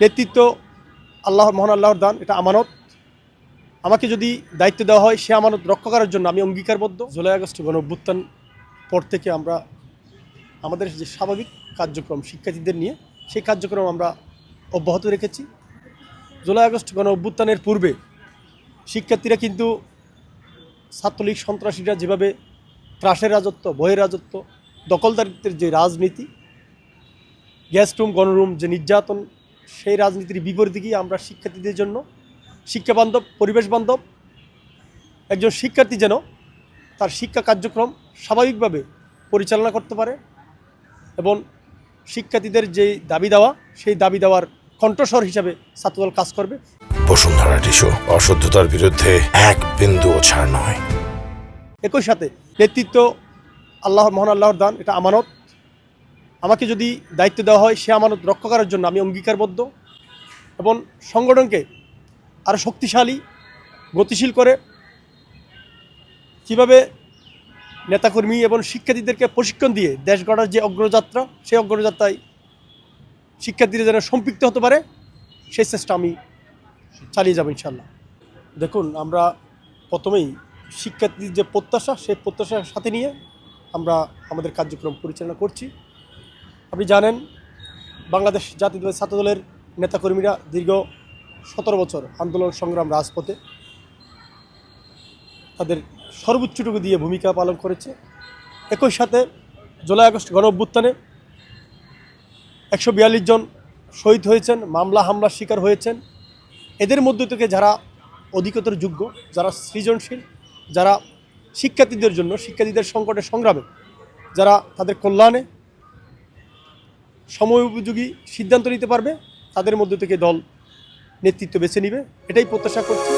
নেতৃত্ব মহান আল্লাহর দান, এটা আমানত। আমাকে যদি দায়িত্ব দেওয়া হয়, সে আমানত রক্ষা করার জন্য আমি অঙ্গীকারবদ্ধ। জুলাই আগস্ট গণ অভ্যুত্থান পর থেকে আমরা আমাদের যে স্বাভাবিক কার্যক্রম শিক্ষার্থীদের নিয়ে, সেই কার্যক্রম আমরা অব্যাহত রেখেছি। জুলাই আগস্ট গণ অভ্যুত্থানের পূর্বে শিক্ষার্থীরা কিন্তু ছাত্রলীগ সন্ত্রাসীরা যেভাবে ত্রাসের রাজত্ব, বহির রাজত্ব, দখলদারিত্বের যে রাজনীতি, গ্যাস রুম, গণরুম যে নির্যাতন, সেই রাজনীতির বিপরীতে গিয়ে আমরা শিক্ষার্থীদের জন্য শিক্ষাবান্ধব, পরিবেশ বান্ধব একজন শিক্ষার্থী যেন তার শিক্ষা কার্যক্রম স্বাভাবিকভাবে পরিচালনা করতে পারে এবং শিক্ষার্থীদের যে দাবি দেওয়া, সেই দাবি দেওয়ার কণ্ঠস্বর হিসাবে ছাত্রদল কাজ করবে। বসুন্ধরা টিস্যু, অশুদ্ধতার বিরুদ্ধে এক বিন্দুও ছাড় নয়। একই সাথে নেতৃত্ব মহান আল্লাহর দান, এটা আমানত। আমাকে যদি দায়িত্ব দেওয়া হয়, সে আমানত রক্ষা করার জন্য আমি অঙ্গীকারবদ্ধ এবং সংগঠনকে আরও শক্তিশালী, গতিশীল করে কীভাবে নেতাকর্মী এবং শিক্ষার্থীদেরকে প্রশিক্ষণ দিয়ে দেশ গড়ার যে অগ্রযাত্রা, সেই অগ্রযাত্রায় শিক্ষার্থীরা যেন সম্পৃক্ত হতে পারে, সেই চেষ্টা আমি চালিয়ে যাব ইনশাল্লাহ। দেখুন, আমরা প্রথমেই শিক্ষার্থীর যে প্রত্যাশা, সেই প্রত্যাশার সাথে নিয়ে আমরা আমাদের কার্যক্রম পরিচালনা করছি। আপনি জানেন, বাংলাদেশ জাতীয়তাবাদী ছাত্রদলের নেতাকর্মীরা দীর্ঘ 17 বছর আন্দোলন সংগ্রাম রাজপথে তাদের সর্বোচ্চটুকু দিয়ে ভূমিকা পালন করেছে। একই সাথে জুলাই আগস্ট গণ অভ্যুত্থানে 142 জন শহীদ হয়েছেন, মামলা হামলার শিকার হয়েছেন। এদের মধ্য থেকে যারা অধিকতর যোগ্য, যারা সৃজনশীল, যারা শিক্ষার্থীদের জন্য, শিক্ষার্থীদের সংকটের সংগ্রামে, যারা তাদের কল্যাণে সময় উপযোগী সিদ্ধান্ত নিতে পারবে, তাদের মধ্য থেকে দল নেতৃত্ব বেছে নিবে, এটাই প্রত্যাশা করছি।